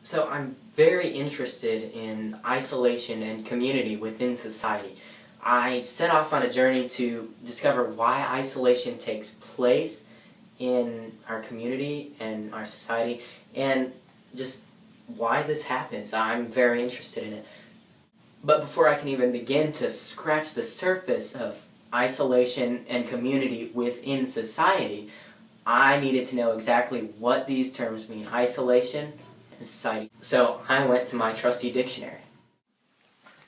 So I'm very interested in isolation and community within society. I set off on a journey to discover why isolation takes place in our community and our society, and just why this happens. I'm very interested in it. But before I can even begin to scratch the surface of isolation and community within society, I needed to know exactly what these terms mean, isolation and society. So I went to my trusty dictionary.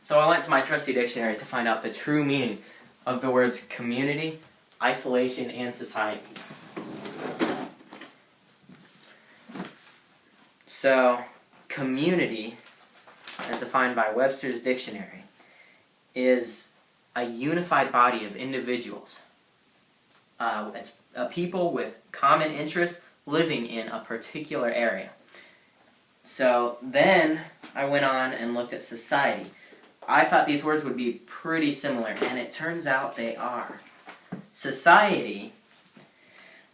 To find out the true meaning of the words community, isolation, and society. So, community, as defined by Webster's Dictionary, is a unified body of individuals. It's a people with common interests living in a particular area. So then I went on and looked at society. I thought these words would be pretty similar, and it turns out they are. Society,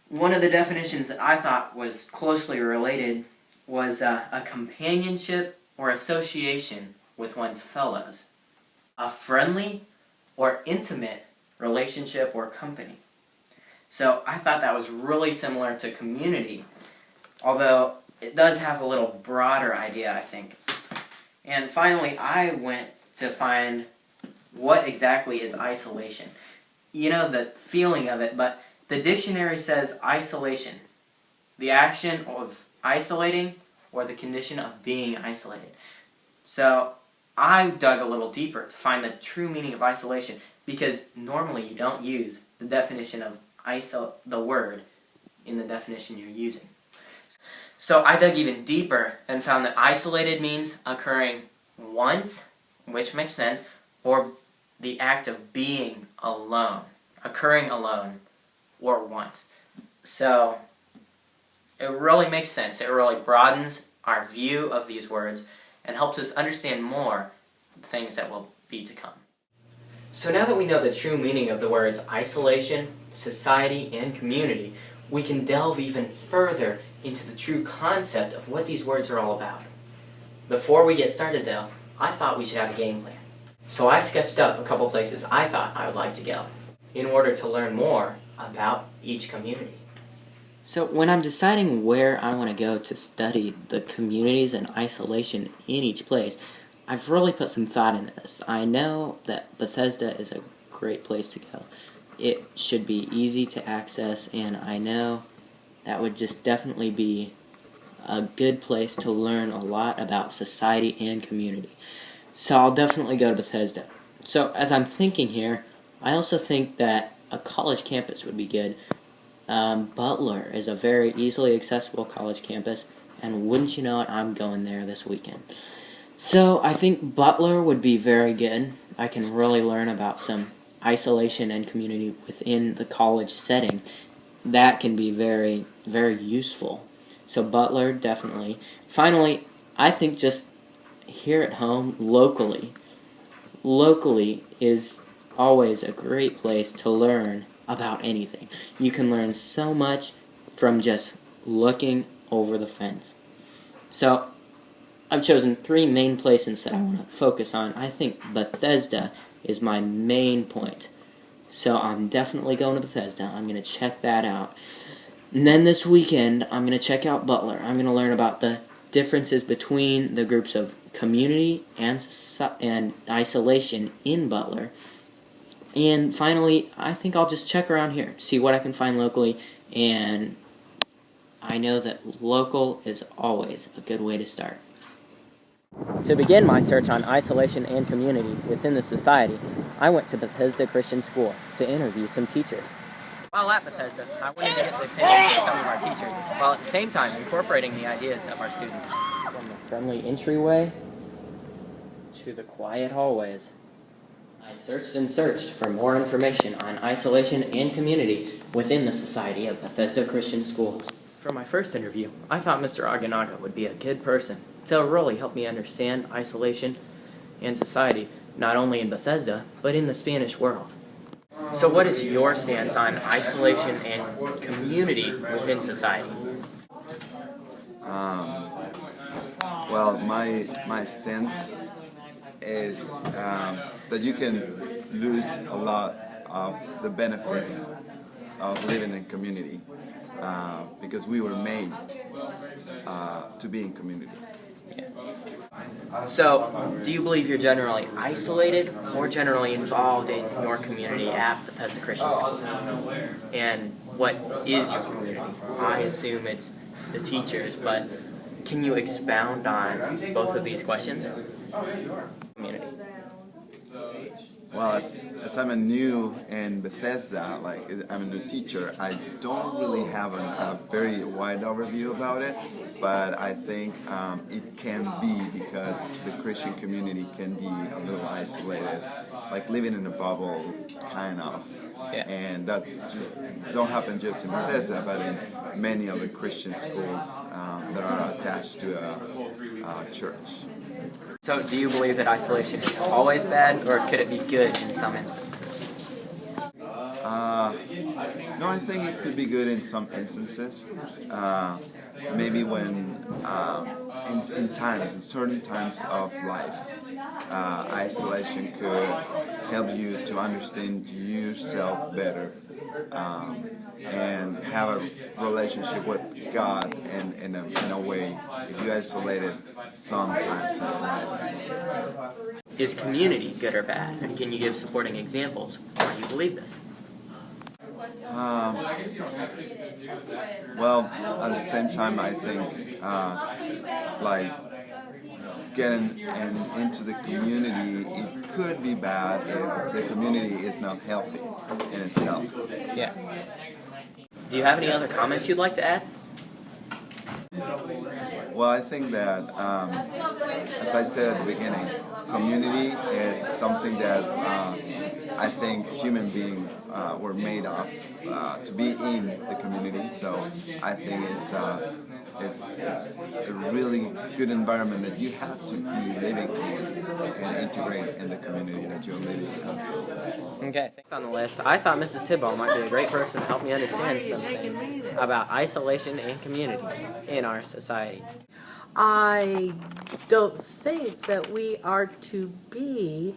one of the definitions that I thought was closely related was a companionship or association with one's fellows, a friendly or intimate relationship or company. So I thought that was really similar to community, although it does have a little broader idea, I think. And finally, I went to find what exactly is isolation. You know, the feeling of it, but the dictionary says isolation, the action of isolating or the condition of being isolated. So I dug a little deeper to find the true meaning of isolation, because normally you don't use the definition of the word in the definition you're using. So I dug even deeper and found that isolated means occurring once, which makes sense, or the act of being alone, occurring alone, or once. So it really makes sense. It really broadens our view of these words and helps us understand more things that will be to come. So now that we know the true meaning of the words isolation, society, and community, we can delve even further into the true concept of what these words are all about. Before we get started though, I thought we should have a game plan. So I sketched up a couple places I thought I would like to go in order to learn more about each community. So when I'm deciding where I want to go to study the communities and isolation in each place, I've really put some thought into this. I know that Bethesda is a great place to go. It should be easy to access, and I know that would just definitely be a good place to learn a lot about society and community. So I'll definitely go to Bethesda. So as I'm thinking here, I also think that a college campus would be good. Butler is a very easily accessible college campus, and wouldn't you know it, I'm going there this weekend. So I think Butler would be very good. I can really learn about some isolation and community within the college setting. That can be very, very useful. So Butler, definitely. Finally, I think just here at home, locally is always a great place to learn about anything. You can learn so much from just looking over the fence. So I've chosen 3 main places that I want to focus on. I think Bethesda is my main point. So I'm definitely going to Bethesda. I'm going to check that out. And then this weekend, I'm going to check out Butler. I'm going to learn about the differences between the groups of community and isolation in Butler. And finally, I think I'll just check around here, see what I can find locally, and I know that local is always a good way to start. To begin my search on isolation and community within the society, I went to Bethesda Christian School to interview some teachers. While at Bethesda, I wanted to get the opinions of some of our teachers, while at the same time incorporating the ideas of our students. From the friendly entryway to the quiet hallways, I searched and searched for more information on isolation and community within the Society of Bethesda Christian Schools. For my first interview, I thought Mr. Aganaga would be a good person to really help me understand isolation and society, not only in Bethesda, but in the Spanish world. So what is your stance on isolation and community within society? Well, my stance is that you can lose a lot of the benefits of living in community because we were made to be in community. So, do you believe you're generally isolated or generally involved in your community at Bethesda Christian School? And what is your community? I assume it's the teachers, but can you expound on both of these questions? Community. Well, as I'm a new in Bethesda, like I'm a new teacher, I don't really have a very wide overview about it, but I think it can be because the Christian community can be a little isolated, like living in a bubble, kind of. Yeah. And that just don't happen just in Bethesda, but in many other Christian schools that are attached to a church. So, do you believe that isolation is always bad, or could it be good in some instances? No, I think it could be good in some instances. Maybe when in certain times of life, isolation could help you to understand yourself better and have a relationship with God in a way. If you isolated sometimes in your life. Is community good or bad? And can you give supporting examples why you believe this? Well, at the same time, I think like getting into the community, it could be bad if the community is not healthy in itself. Yeah. Do you have any other comments you'd like to add? Well, I think that, as I said at the beginning, community is something that I think human beings were made of to be in the community. So I think it's a really good environment that you have to be living in and integrate in the community that you're living in. Okay, next on the list, I thought Mrs. Tidball might be a great person to help me understand some things about isolation and community in our society. I don't think that we are to be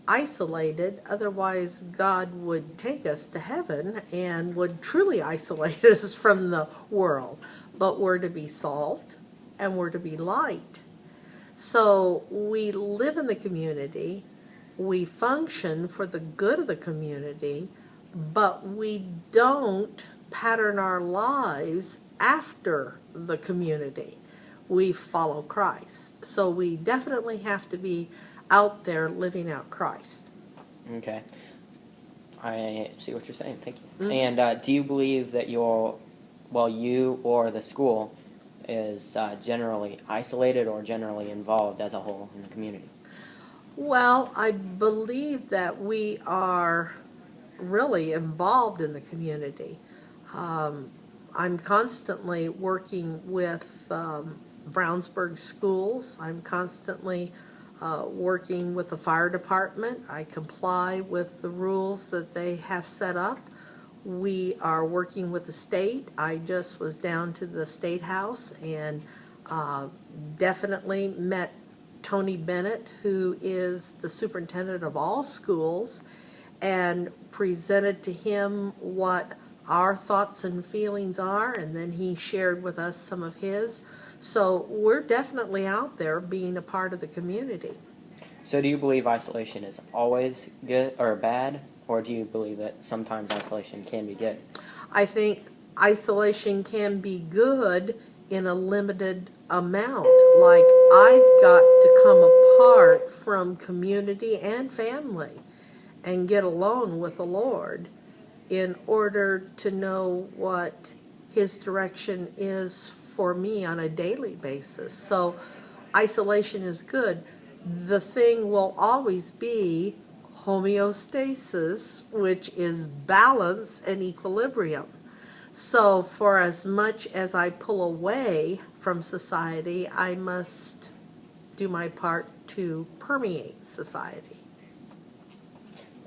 isolated, otherwise God would take us to heaven and would truly isolate us from the world. But we're to be salt and we're to be light. So we live in the community, we function for the good of the community, but we don't pattern our lives after the community. We follow Christ. So we definitely have to be out there living out Christ. Okay. I see what you're saying. Thank you. Mm-hmm. And do you believe that you or the school is generally isolated or generally involved as a whole in the community? Well, I believe that we are really involved in the community. I'm constantly working with Brownsburg schools. I'm constantly working with the fire department. I comply with the rules that they have set up. We are working with the state. I just was down to the State House and definitely met Tony Bennett, who is the superintendent of all schools, and presented to him what our thoughts and feelings are, and then he shared with us some of his. So we're definitely out there being a part of the community. So do you believe isolation is always good or bad, or do you believe that sometimes isolation can be good? I think isolation can be good in a limited amount. Like, I've got to come apart from community and family and get alone with the Lord in order to know what His direction is for me on a daily basis. So isolation is good. The thing will always be homeostasis, which is balance and equilibrium. So for as much as I pull away from society, I must do my part to permeate society.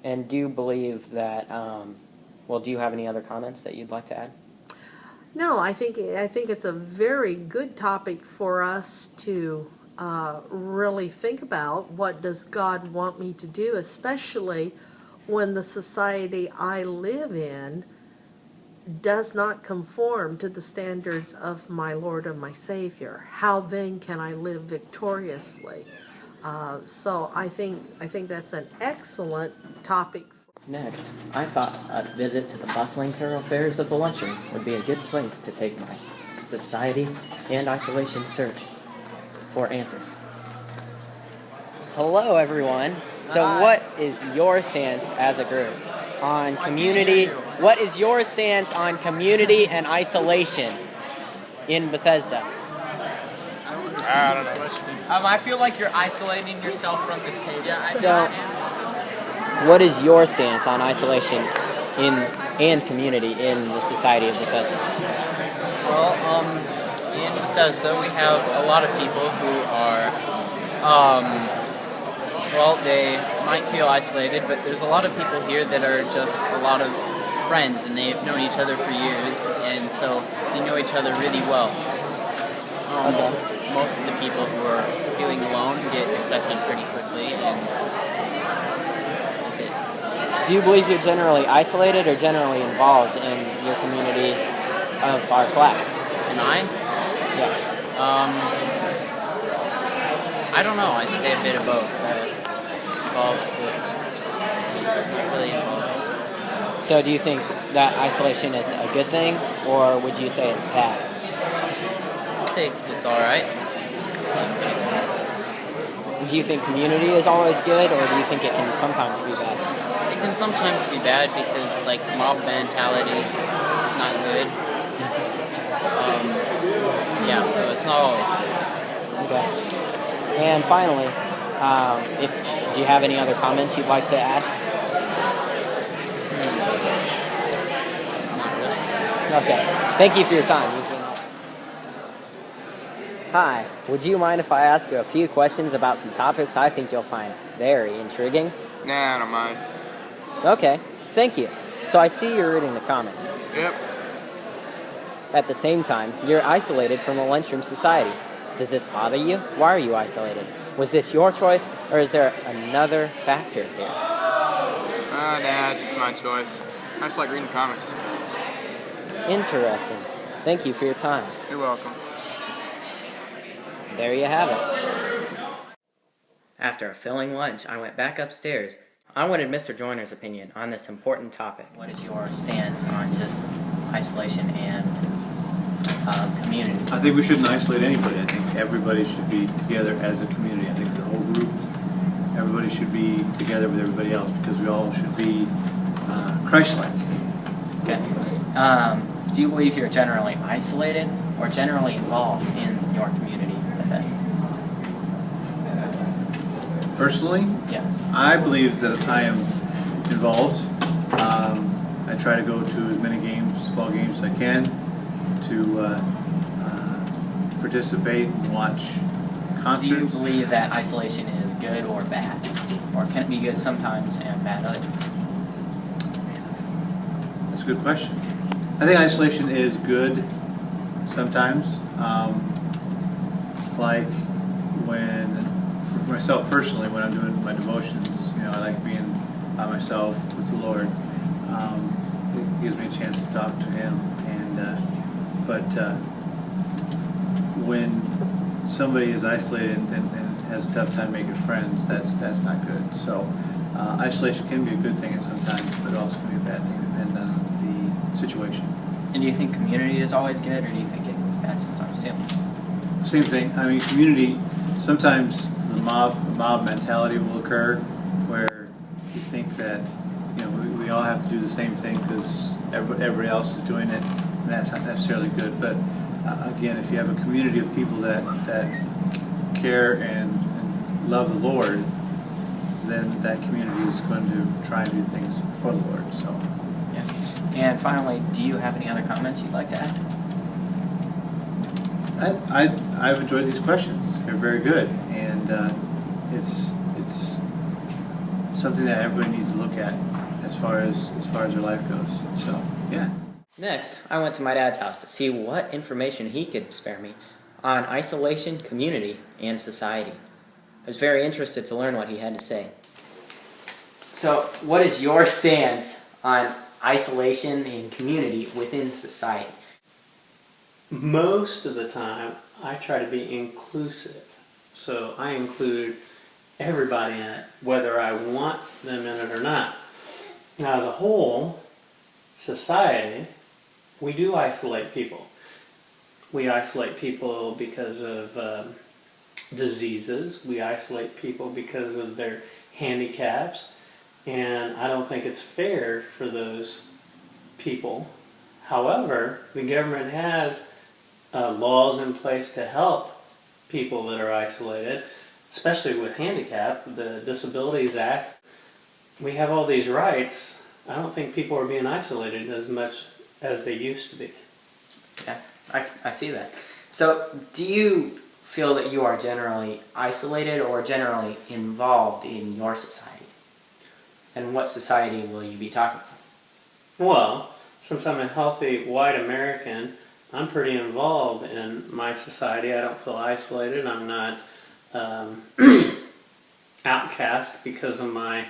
And do you believe that, do you have any other comments that you'd like to add? No, I think it's a very good topic for us to really think about. What does God want me to do, especially when the society I live in does not conform to the standards of my Lord and my Savior? How then can I live victoriously? So I think that's an excellent topic. Next, I thought a visit to the bustling thoroughfares of the lunchroom would be a good place to take my society and isolation search for answers. Hello, everyone. So what is your stance as a group on community? What is your stance on community and isolation in Bethesda? I don't know. I feel like you're isolating yourself from this cave. So, what is your stance on isolation and community in the Society of Bethesda? Well, in Bethesda, we have a lot of people who are, well, they might feel isolated, but there's a lot of people here that are just a lot of friends, and they've known each other for years, and so they know each other really well. Most of the people who are feeling alone get accepted pretty quickly, and that's it. Do you believe you're generally isolated or generally involved in your community of our class? Am I? Yes. I don't know. I'd say a bit of both. Involved, but not really involved. So do you think that isolation is a good thing, or would you say it's bad? I think it's alright. Do you think community is always good, or do you think it can sometimes be bad? It can sometimes be bad because, like, mob mentality is not good. Yeah, so it's not always good. Okay. And finally, do you have any other comments you'd like to add? Not really. Okay. Thank you for your time. You've been helpful. Hi. Would you mind if I ask you a few questions about some topics I think you'll find very intriguing? Nah, I don't mind. Okay. Thank you. So I see you're reading the comments. Yep. At the same time, you're isolated from the lunchroom society. Does this bother you? Why are you isolated? Was this your choice, or is there another factor here? Nah, it's just my choice. I just like reading comics. Interesting. Thank you for your time. You're welcome. There you have it. After a filling lunch, I went back upstairs. I wanted Mr. Joyner's opinion on this important topic. What is your stance on just isolation and community? I think we shouldn't isolate anybody. I think everybody should be together as a community. I think the whole group, everybody should be together with everybody else because we all should be Christ-like. Okay. Do you believe you're generally isolated or generally involved in your community, Bethesda? Personally, Yes. I believe that I am involved. I try to go to as many ball games as I can to participate and watch concerts. Do you believe that isolation is good or bad? Or can it be good sometimes and bad other times? That's a good question. I think isolation is good sometimes. Like when, for myself personally, when I'm doing my devotions, I like being by myself with the Lord. It gives me a chance to talk to Him. But when somebody is isolated and has a tough time making friends, that's not good. So isolation can be a good thing at sometimes, but it also can be a bad thing depending on the situation. And do you think community is always good, or do you think it can be bad sometimes too? Same thing. I mean, community, sometimes the mob mentality will occur where you think that, we all have to do the same thing because everybody else is doing it, and that's not necessarily good. But again, if you have a community of people that care and love the Lord, then that community is going to try and do things for the Lord. So. Yeah. And finally, do you have any other comments you'd like to add? I've enjoyed these questions. They're very good, and it's something that everybody needs to look at as far as their life goes. So yeah. Next, I went to my dad's house to see what information he could spare me on isolation, community, and society. I was very interested to learn what he had to say. So, what is your stance on isolation and community within society? Most of the time, I try to be inclusive. So I include everybody in it, whether I want them in it or not. Now, as a whole society, we do isolate people. We isolate people because of diseases. We isolate people because of their handicaps. And I don't think it's fair for those people. However, the government has laws in place to help people that are isolated, especially with handicap. The Disabilities Act, we have all these rights. I don't think people are being isolated as much as they used to be. Yeah, I see that. So, do you feel that you are generally isolated or generally involved in your society? And what society will you be talking about? Well, since I'm a healthy white American, I'm pretty involved in my society. I don't feel isolated. I'm not outcast because of my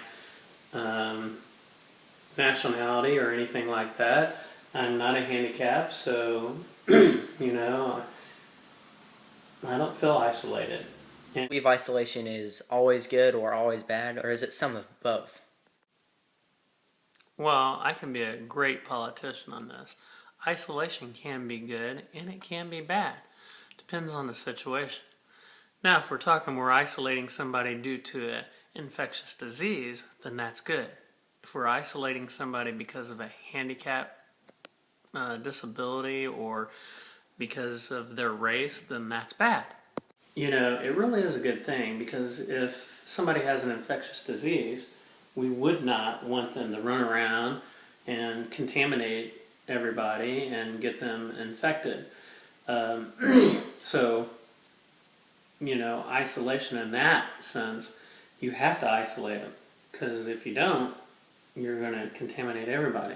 nationality or anything like that. I'm not a handicap, so, you know, I don't feel isolated. Do you believe isolation is always good or always bad, or is it some of both? Well, I can be a great politician on this. Isolation can be good and it can be bad. Depends on the situation. Now, if we're talking we're isolating somebody due to an infectious disease, then that's good. If we're isolating somebody because of a handicap, disability, or because of their race, then that's bad. You know, it really is a good thing, because if somebody has an infectious disease, we would not want them to run around and contaminate everybody and get them infected. So, you know, isolation in that sense, you have to isolate them, because if you don't, you're going to contaminate everybody.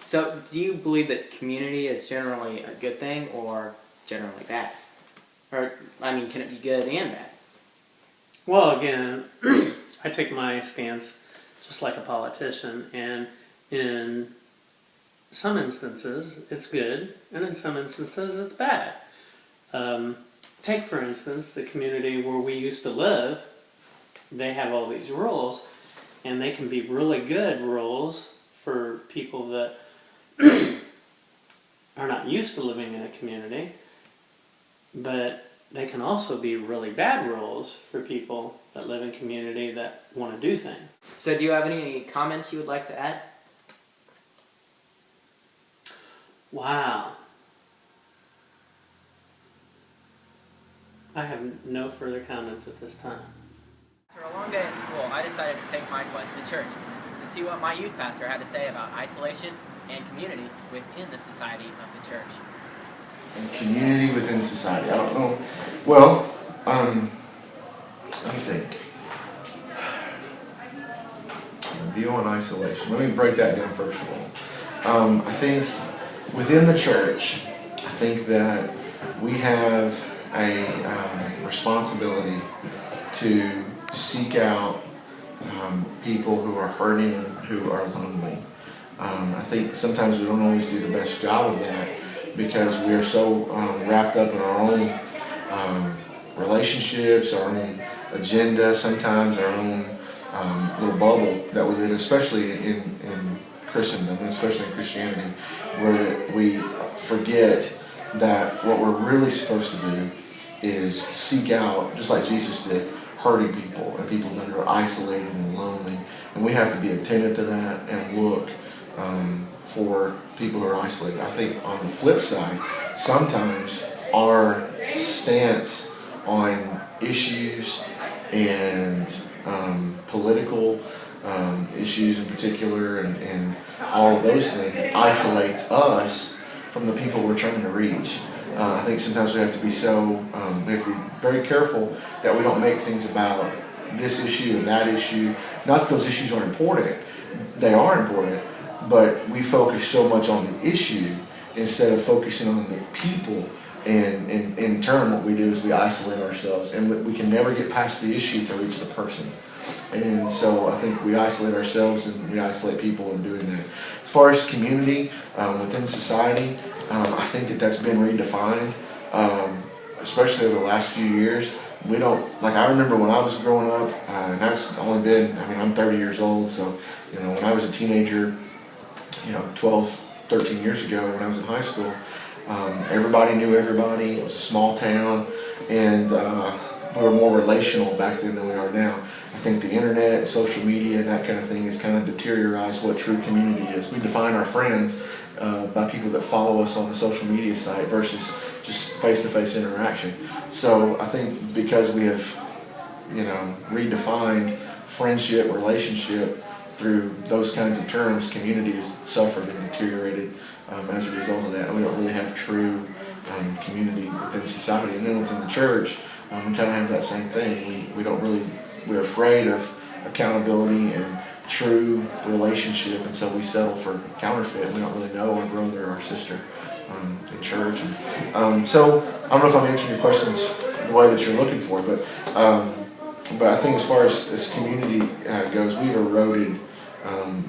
So, do you believe that community is generally a good thing or generally bad? Or, I mean, can it be good and bad? Well, again, I take my stance just like a politician, and in some instances it's good, and in some instances it's bad. Take, for instance, the community where we used to live. They have all these rules, and they can be really good rules for people that are not used to living in a community, but they can also be really bad rules for people that live in community that want to do things. So do you have any comments you would like to add? Wow. I have no further comments at this time. After a long day at school, I decided to take my quest to church to see what my youth pastor had to say about isolation and community within the society of the church. And community within society. I don't know. Well, let me think. View on isolation. Let me break that down first of all. I think within the church, I think that we have a responsibility to seek out people who are hurting and who are lonely. I think sometimes we don't always do the best job of that because we are so wrapped up in our own relationships, our own agenda, sometimes our own little bubble that we live in, especially in Christendom, and especially in Christianity, where we forget that what we're really supposed to do is seek out, just like Jesus did, hurting people and people that are isolated and lonely. And we have to be attentive to that and look for people who are isolated. I think on the flip side, sometimes our stance on issues and political issues in particular and all of those things isolates us from the people we're trying to reach. I think sometimes we have to be we have to be very careful that we don't make things about this issue and that issue. Not that those issues are important, they are important, but we focus so much on the issue instead of focusing on the people. And in turn, what we do is we isolate ourselves, and we can never get past the issue to reach the person. And so I think we isolate ourselves and we isolate people in doing that. As far as community within society, I think that's been redefined, especially over the last few years. We don't, like, I remember when I was growing up, and that's only been, I'm 30 years old, so, when I was a teenager, 12, 13 years ago when I was in high school, everybody knew everybody. It was a small town, and we were more relational back then than we are now. I think the internet, social media, and that kind of thing has kind of deteriorized what true community is. We define our friends by people that follow us on the social media site versus just face-to-face interaction. So I think because we have, redefined friendship, relationship through those kinds of terms, community has suffered and deteriorated as a result of that. We don't really have true community within society. And then within the church, we kind of have that same thing. We're afraid of accountability and true relationship, and so we settle for counterfeit. We don't really know our brother or our sister in church. So I don't know if I'm answering your questions the way that you're looking for, but I think as far as community goes, we've eroded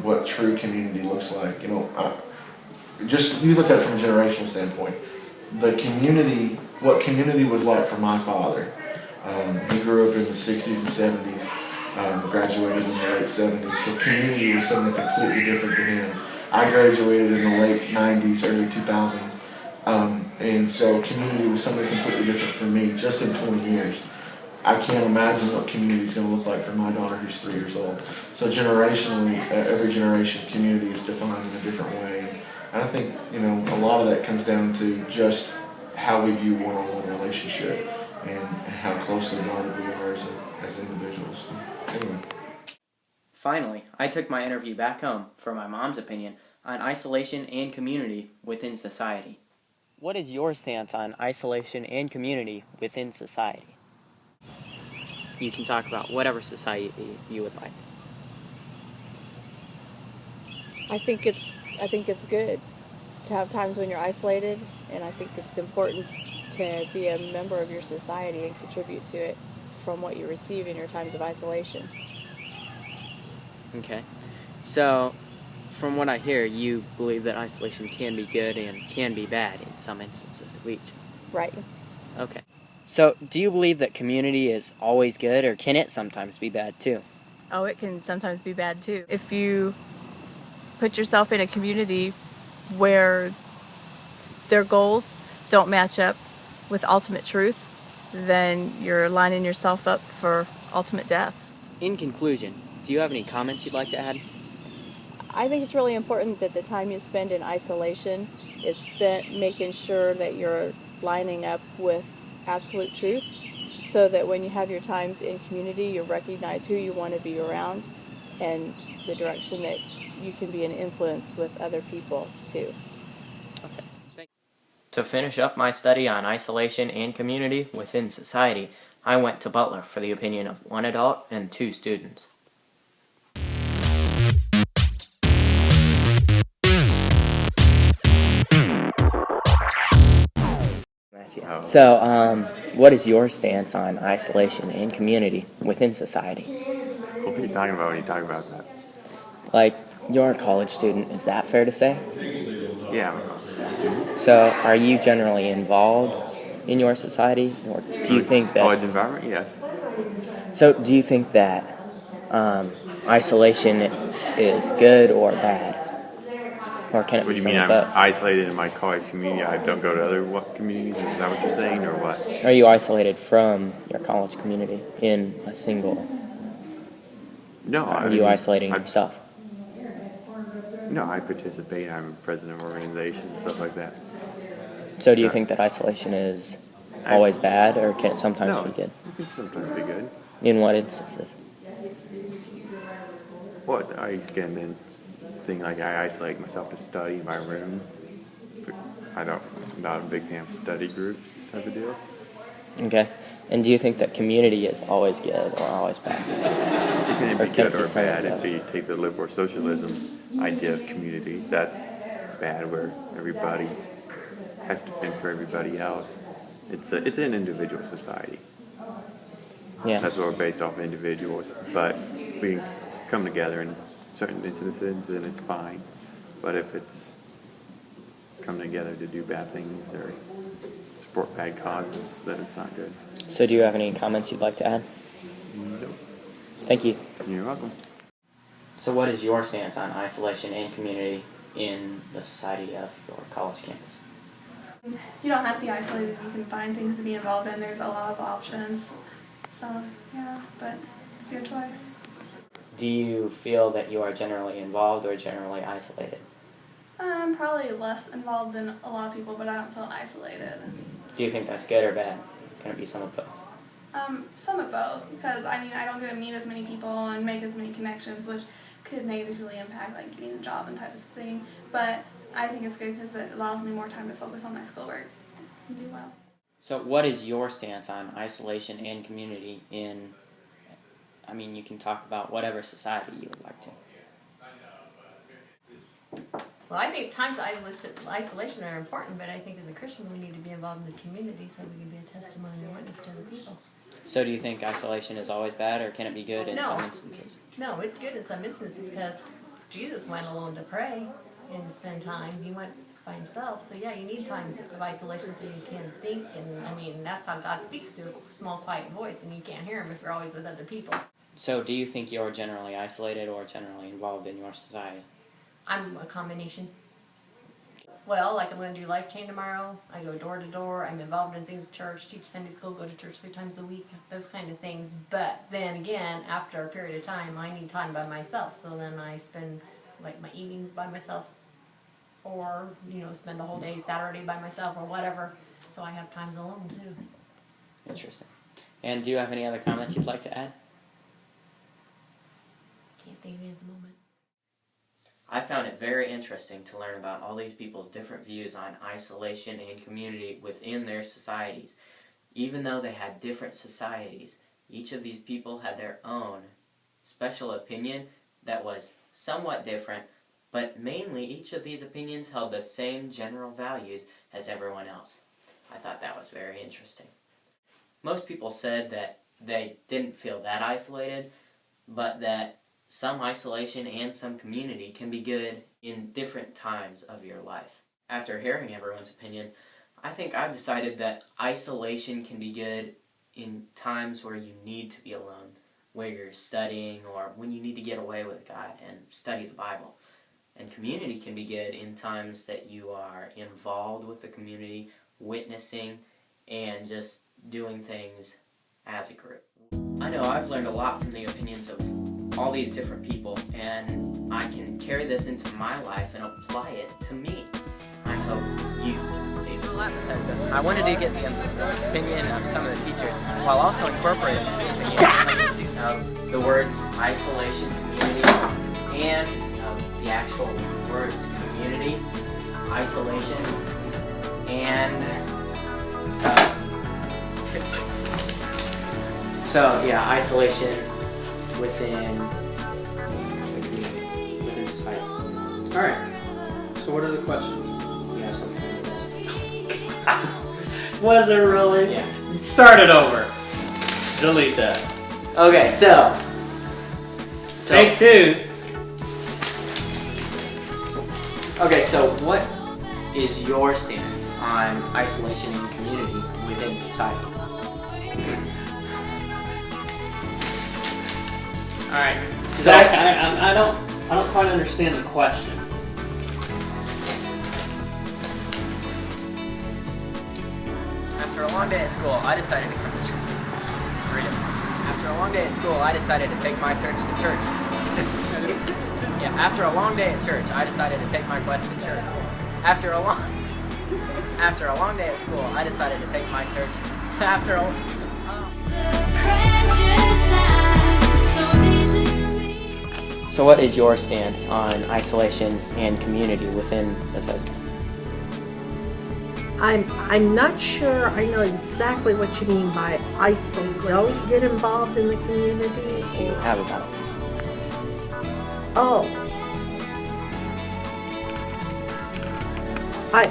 what true community looks like. You look at it from a generational standpoint. What community was like for my father. He grew up in the 60s and 70s, graduated in the late 70s, so community was something completely different to him. I graduated in the late 90s, early 2000s, and so community was something completely different for me just in 20 years. I can't imagine what community is going to look like for my daughter who's 3 years old. So generationally, every generation, community is defined in a different way. And I think, a lot of that comes down to just how we view one-on-one relationship and how closely bonded we are as individuals. Anyway. Finally, I took my interview back home for my mom's opinion on isolation and community within society. What is your stance on isolation and community within society? You can talk about whatever society you would like. I think it's good to have times when you're isolated, and I think it's important to be a member of your society and contribute to it from what you receive in your times of isolation. Okay. So, from what I hear, you believe that isolation can be good and can be bad in some instances of each. Right. Okay. So, do you believe that community is always good, or can it sometimes be bad too? Oh, it can sometimes be bad too. If you put yourself in a community where their goals don't match up with ultimate truth, then you're lining yourself up for ultimate death. In conclusion, do you have any comments you'd like to add? I think it's really important that the time you spend in isolation is spent making sure that you're lining up with absolute truth, so that when you have your times in community, you recognize who you want to be around and the direction that you can be an influence with other people too. Okay. To finish up my study on isolation and community within society, I went to Butler for the opinion of 1 adult and 2 students. So, what is your stance on isolation and community within society? What are you talking about when you talk about that? Like, you're a college student, is that fair to say? Yeah, I'm a college student. So, are you generally involved in your society, or do you think that... College environment, yes. So, do you think that isolation is good or bad? Or can it What be do you mean some I'm of both? isolated in my college community? I don't go to other communities? Is that what you're saying, or what? Are you isolated from your college community in a single... No. Are you isolating yourself? No, I participate. I'm president of organizations, stuff like that. So do you think that isolation is always bad, or can it sometimes No, be good? it can sometimes be good. In what instances? Well, I get in thing like I isolate myself to study in my room. I'm not a big fan of study groups type of deal. Okay. And do you think that community is always good or always bad? can Or be good can't or you say bad. that? If you take the liberal socialism idea of community, that's bad, where everybody has to fend for everybody else. It's an individual society. Yeah. That's what we're based off of, individuals. But we can come together in certain instances and it's fine. But if it's come together to do bad things or support bad causes, then it's not good. So do you have any comments you'd like to add? No. Thank you. You're welcome. So what is your stance on isolation and community in the society of your college campus? You don't have to be isolated. You can find things to be involved in. There's a lot of options. So, yeah, but it's your choice. Do you feel that you are generally involved or generally isolated? I'm probably less involved than a lot of people, but I don't feel isolated. Do you think that's good or bad? Can it be some of both? Some of both, because I mean I don't get to meet as many people and make as many connections, which could negatively impact like getting a job and type of thing. But I think it's good because it allows me more time to focus on my schoolwork and do well. So what is your stance on isolation and community in, I mean, you can talk about whatever society you would like to. Well, I think times of isolation are important, but I think as a Christian we need to be involved in the community so we can be a testimony and witness to other people. So do you think isolation is always bad, or can it be good in No. some instances? No, it's good in some instances because Jesus went alone to pray and spend time. He went by himself. So yeah, you need times of isolation so you can think, and I mean that's how God speaks through a small quiet voice, and you can't hear him if you're always with other people. So do you think you're generally isolated or generally involved in your society? I'm a combination. Well, like I'm going to do Life Chain tomorrow. I go door to door. I'm involved in things at church, teach Sunday school, go to church 3 times a week, those kind of things. But then again, after a period of time, I need time by myself. So then I spend like my evenings by myself, or spend a whole day Saturday by myself or whatever. So I have times alone too. Interesting. And do you have any other comments you'd like to add? Can't think of it at the moment. I found it very interesting to learn about all these people's different views on isolation and community within their societies. Even though they had different societies, each of these people had their own special opinion that was somewhat different, but mainly each of these opinions held the same general values as everyone else. I thought that was very interesting. Most people said that they didn't feel that isolated, but that some isolation and some community can be good in different times of your life. After hearing everyone's opinion, I think I've decided that isolation can be good in times where you need to be alone, where you're studying or when you need to get away with God and study the Bible. And community can be good in times that you are involved with the community, witnessing, and just doing things as a group. I know I've learned a lot from the opinions of all these different people, and I can carry this into my life and apply it to me. I hope you see this. I wanted to get the opinion of some of the teachers while also incorporating the opinion of the words isolation, community, and the actual words community, isolation, and so yeah, isolation within the community, within society. Alright, so what are the questions? You have something to Was it really? Yeah. Start it over. Delete that. Okay, so Take 2. Okay, so what is your stance on isolation and community within society? Alright. Zach, I don't quite understand the question. After a long day at school, I decided to come to church. Read it. After a long day at school, I decided to take my search to church. Yeah, after a long day at church, I decided to take my quest to church. After a long day at school, I decided to take my search. So what is your stance on isolation and community within Bethesda? I'm not sure I know exactly what you mean by isolate. Don't get involved in the community. Do you have about it? Oh. I